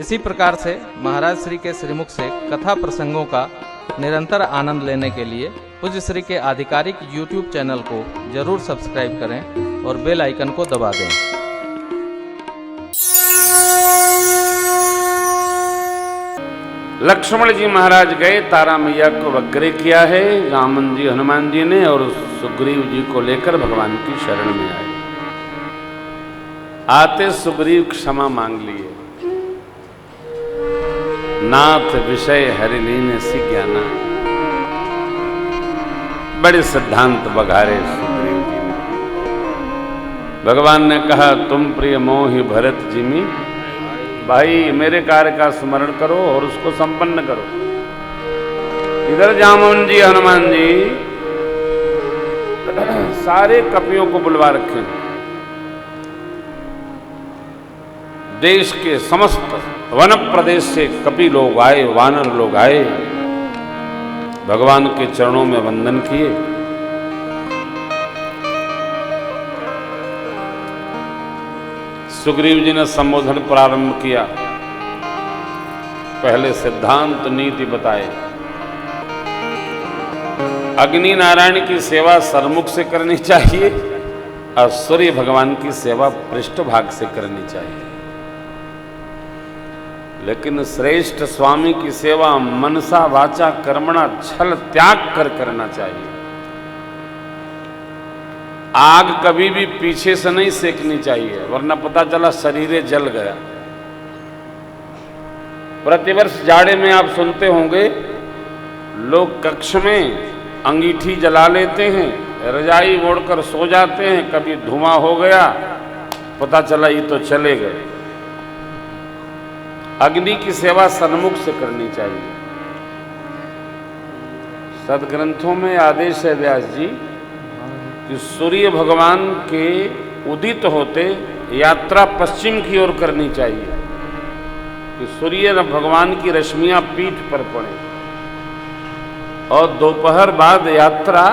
इसी प्रकार से महाराज श्री के श्रीमुख से कथा प्रसंगों का निरंतर आनंद लेने के लिए पूज्य श्री के आधिकारिक YouTube चैनल को जरूर सब्सक्राइब करें और बेल आइकन को दबा दें। लक्ष्मण जी महाराज गए, तारा मैया को वग्रह किया है रामन जी हनुमान जी ने, और सुग्रीव जी को लेकर भगवान की शरण में आए। आते सुग्रीव क्षमा मांग लिए, नाथ विषय हरिलीन सी ज्ञाना। बड़े सिद्धांत बघारे सुग्रीव जी ने। भगवान ने कहा, तुम प्रिय मोहि भरत जिमी, भाई मेरे कार्य का स्मरण करो और उसको संपन्न करो। इधर जामुन जी हनुमान जी सारे कपियों को बुलवा रखे, देश के समस्त वन प्रदेश से कपि लोग आए, वानर लोग आए, भगवान के चरणों में वंदन किए। सुग्रीव जी ने संबोधन प्रारंभ किया, पहले सिद्धांत नीति बताए। अग्नि नारायण की सेवा सरमुख से करनी चाहिए और सूर्य भगवान की सेवा पृष्ठभाग से करनी चाहिए, लेकिन श्रेष्ठ स्वामी की सेवा मनसा वाचा कर्मणा छल त्याग कर करना चाहिए। आग कभी भी पीछे से नहीं सेकनी चाहिए, वरना पता चला शरीर जल गया। प्रतिवर्ष जाड़े में आप सुनते होंगे, लोग कक्ष में अंगीठी जला लेते हैं, रजाई ओढ़कर सो जाते हैं, कभी धुआं हो गया, पता चला ये तो चले गए। अग्नि की सेवा सन्मुख से करनी चाहिए। सदग्रंथों में आदेश है व्यास जी कि सूर्य भगवान के उदित होते यात्रा पश्चिम की ओर करनी चाहिए, कि सूर्य भगवान की रश्मियां पीठ पर पड़े, और दोपहर बाद यात्रा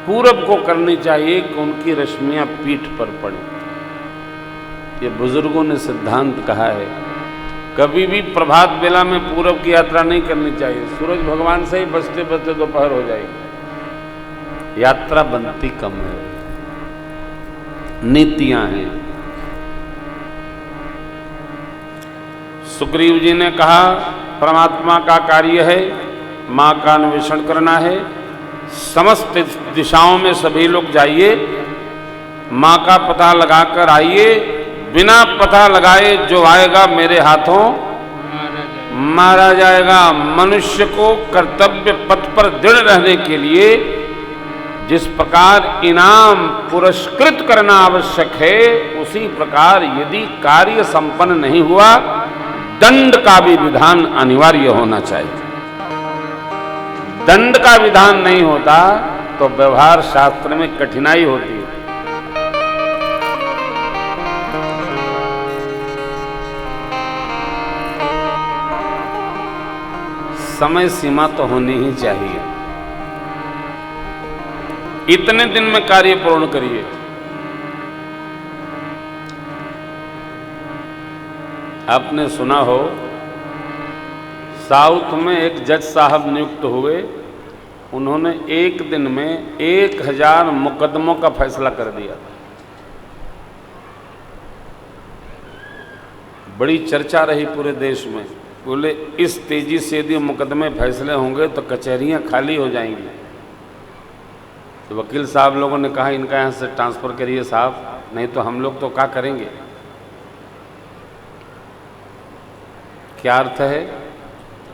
पूरब को करनी चाहिए कि उनकी रश्मियां पीठ पर पड़े। ये बुजुर्गों ने सिद्धांत कहा है। कभी भी प्रभात बेला में पूरब की यात्रा नहीं करनी चाहिए, सूरज भगवान से ही बचते बचते दोपहर हो जाएगी, यात्रा बनती कम है। नीतियां हैं। सुग्रीव जी ने कहा, परमात्मा का कार्य है, मां का अन्वेषण करना है, समस्त दिशाओं में सभी लोग जाइए, मां का पता लगाकर आइए, बिना पता लगाए जो आएगा मेरे हाथों मारा जाएगा। मनुष्य को कर्तव्य पथ पर दृढ़ रहने के लिए जिस प्रकार इनाम पुरस्कृत करना आवश्यक है, उसी प्रकार यदि कार्य संपन्न नहीं हुआ, दंड का भी विधान अनिवार्य होना चाहिए। दंड का विधान नहीं होता तो व्यवहार शास्त्र में कठिनाई होती है। समय सीमा तो होनी ही चाहिए। इतने दिन में कार्य पूर्ण करिए। आपने सुना हो, साउथ में एक जज साहब नियुक्त हुए, उन्होंने एक दिन में 1000 मुकदमों का फैसला कर दिया। बड़ी चर्चा रही पूरे देश में। बोले इस तेजी से यदि मुकदमे फैसले होंगे तो कचहरियां खाली हो जाएंगी। तो वकील साहब लोगों ने कहा, इनका यहाँ से ट्रांसफ़र करिए साहब, नहीं तो हम लोग तो क्या करेंगे। क्या अर्थ है?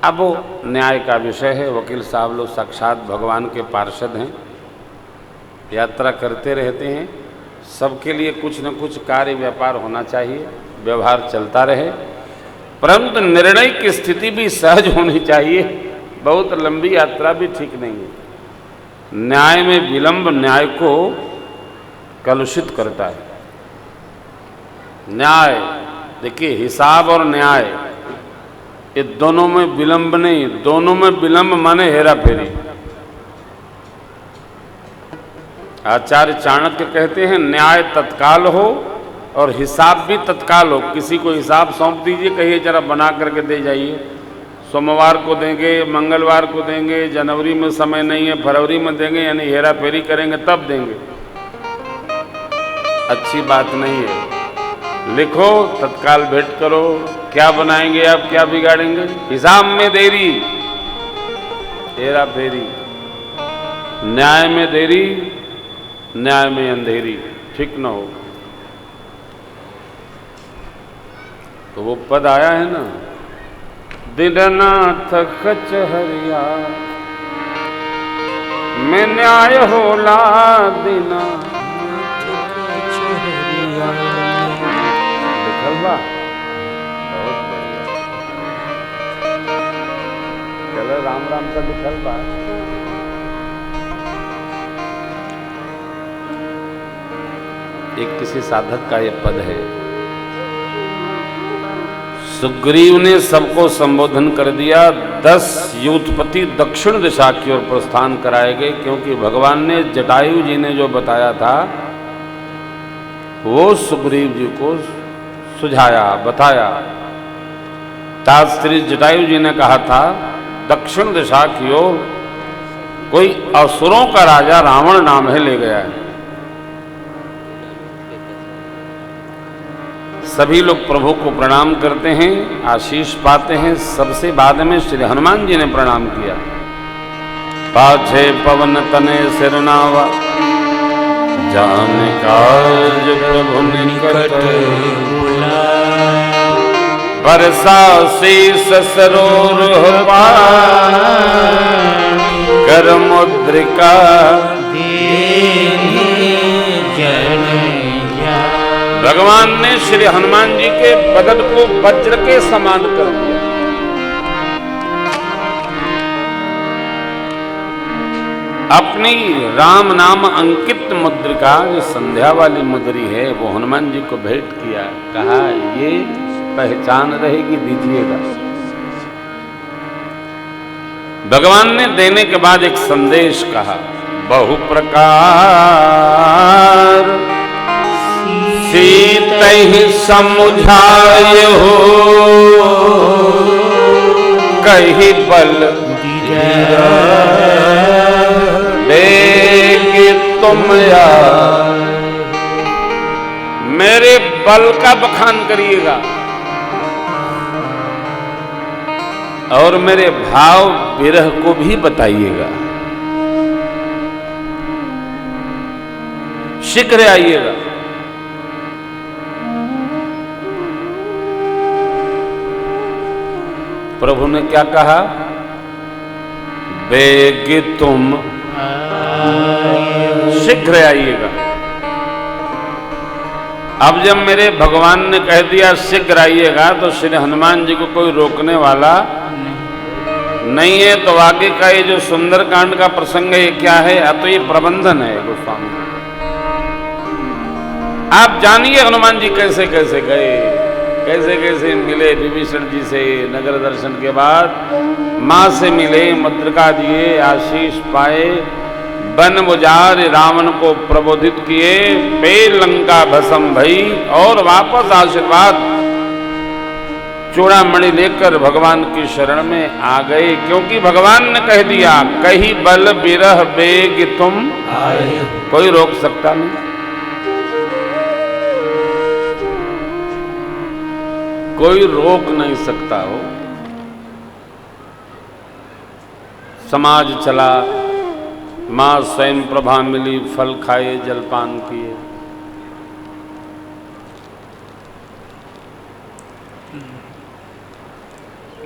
अब वो न्याय का विषय है। वकील साहब लोग साक्षात भगवान के पार्षद हैं, यात्रा करते रहते हैं। सबके लिए कुछ न कुछ कार्य व्यापार होना चाहिए, व्यवहार चलता रहे, परंतु निर्णय की स्थिति भी सहज होनी चाहिए। बहुत लंबी यात्रा भी ठीक नहीं है। न्याय में विलंब न्याय को कलुषित करता है। न्याय देखिए, हिसाब और न्याय ये दोनों में विलंब नहीं, दोनों में विलंब माने हेरा फेरी। आचार्य चाणक्य कहते हैं, न्याय तत्काल हो और हिसाब भी तत्काल हो। किसी को हिसाब सौंप दीजिए, कहिए जरा बना करके दे जाइए, सोमवार को देंगे, मंगलवार को देंगे, जनवरी में समय नहीं है, फरवरी में देंगे, यानी हेरा फेरी करेंगे तब देंगे। अच्छी बात नहीं है। लिखो, तत्काल भेंट करो। क्या बनाएंगे आप, क्या बिगाड़ेंगे? हिसाब में देरी, हेरा फेरी, न्याय में देरी, न्याय में अंधेरी, ठीक न हो। तो वो पद आया है ना, दीननाथ कचहरिया में न्याय होला दीना। लिखल बा, बहुत बढ़िया। चलो राम राम का लिखल बा। एक किसी साधक का ये पद है। सुग्रीव ने सबको संबोधन कर दिया। 10 यूथपति दक्षिण दिशा की ओर प्रस्थान कराए गए, क्योंकि भगवान ने जटायु जी ने जो बताया था वो सुग्रीव जी को सुझाया, बताया। तात श्री जटायु जी ने कहा था दक्षिण दिशा की ओर कोई असुरों का राजा रावण नाम है ले गया है। सभी लोग प्रभु को प्रणाम करते हैं, आशीष पाते हैं। सबसे बाद में श्री हनुमान जी ने प्रणाम किया। पाछे पवन तने सिरनावा, जान काज प्रभु निकट बरसा शीस सरोर कर मुद्रिका भगवान ने श्री हनुमान जी के बदन को वज्र के समान कर दिया। अपनी राम नाम अंकित मुद्रिका, जो संध्या वाली मुद्री है, वो हनुमान जी को भेंट किया। कहा ये पहचान रहेगी, दीजिएगा। भगवान ने देने के बाद एक संदेश कहा, बहु प्रकार सीतहि समुझाय हो, कही बल देगी तुम यार। मेरे बल का बखान करिएगा और मेरे भाव विरह को भी बताइएगा। शीघ्र आइएगा। प्रभु ने क्या कहा? बेग तुम शीघ्र आइएगा। अब जब मेरे भगवान ने कह दिया शीघ्र आइएगा, तो श्री हनुमान जी को कोई रोकने वाला नहीं है। तो आगे का ये जो सुंदरकांड का प्रसंग है, ये क्या है? अब तो ये प्रबंधन है गोस्वामी। आप जानिए हनुमान जी कैसे कैसे गए, कैसे कैसे मिले विभीषण जी से। नगर दर्शन के बाद मां से मिले, मुद्रिका दिए, आशीष पाए, वन बुझार रावण को प्रबोधित किए, पे लंका भस्म भई, और वापस आशीर्वाद चूड़ामणि लेकर भगवान की शरण में आ गए। क्योंकि भगवान ने कह दिया, कही बल बिरह बेग तुम आए। कोई रोक सकता नहीं। कोई रोक नहीं सकता हो। समाज चला, मां स्वयं प्रभा मिली, फल खाए, जलपान किए।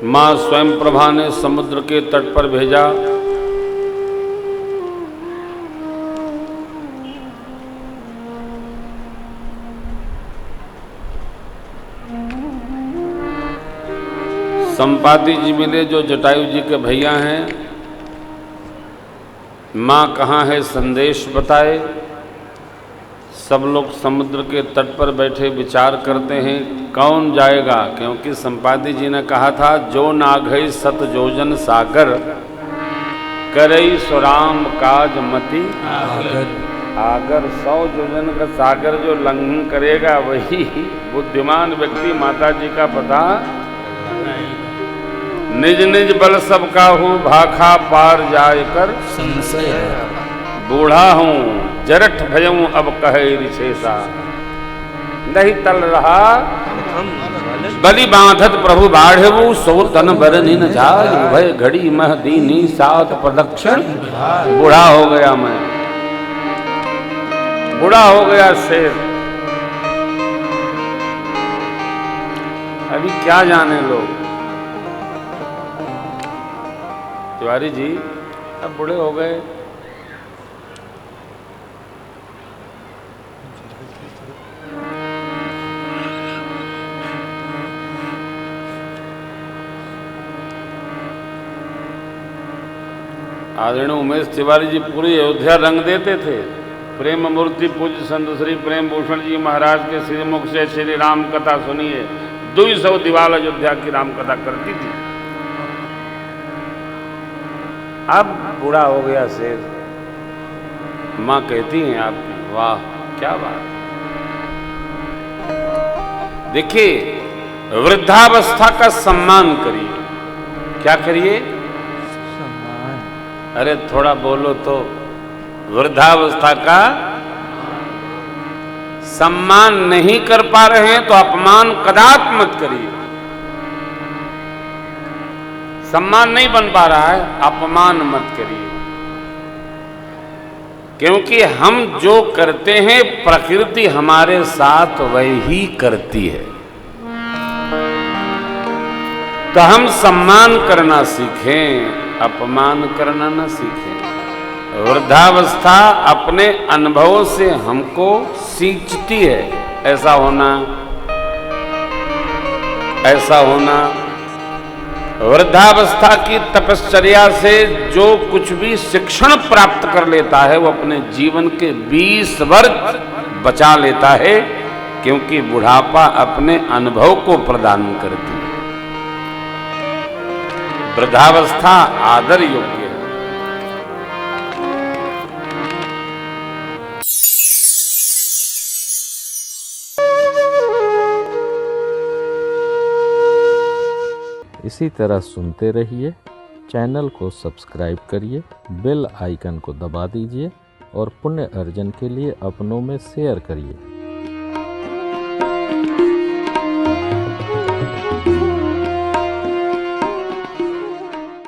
मां स्वयं प्रभा ने समुद्र के तट पर भेजा। संपाति जी मिले, जो जटायु जी के भैया हैं। मां कहाँ है, संदेश बताए। सब लोग समुद्र के तट पर बैठे विचार करते हैं कौन जाएगा, क्योंकि संपाति जी ने कहा था, जो नाघई सत जोजन सागर करई सुराम काज मति अगर 100 योजन का सागर जो लंघन करेगा वही बुद्धिमान व्यक्ति माता जी का पता निज निज बल सब काहू भाखा पार जाय कर संशय बूढ़ा हूं जरठ भयऊं अब कहे रिशेषा नहीं तल रहा बलि बांधत प्रभु बाढ़ऊ सो तन बरनी न जाय भय घड़ी मह दीनी सात प्रदक्षिण बूढ़ा हो गया मैं बूढ़ा हो गया शेर अभी क्या जाने लोग तिवारी जी अब बूढ़े हो गए आदरणीय उमेश तिवारी जी पूरी अयोध्या रंग देते थे। प्रेम मूर्ति पूज्य संत श्री प्रेम भूषण जी महाराज के श्रीमुख से श्री राम कथा सुनिए 200 दीवाल अयोध्या की राम कथा करती थी। अब बूढ़ा हो गया शेर माँ कहती हैं आपकी वाह क्या बात। देखिए वृद्धावस्था का सम्मान करिए। क्या करिए? अरे थोड़ा बोलो तो। वृद्धावस्था का सम्मान नहीं कर पा रहे हैं तो अपमान कदापि मत करिए। सम्मान नहीं बन पा रहा है अपमान मत करिए, क्योंकि हम जो करते हैं प्रकृति हमारे साथ वही करती है। तो हम सम्मान करना सीखें, अपमान करना न सीखें। वृद्धावस्था अपने अनुभवों से हमको सींचती है। ऐसा होना ऐसा होना। वृद्धावस्था की तपश्चर्या से जो कुछ भी शिक्षण प्राप्त कर लेता है वो अपने जीवन के 20 वर्ष बचा लेता है, क्योंकि बुढ़ापा अपने अनुभव को प्रदान करती है। वृद्धावस्था आदर योग्य है। इसी तरह सुनते रहिए। चैनल को सब्सक्राइब करिए, बेल आइकन को दबा दीजिए और पुण्य अर्जन के लिए अपनों में शेयर करिए।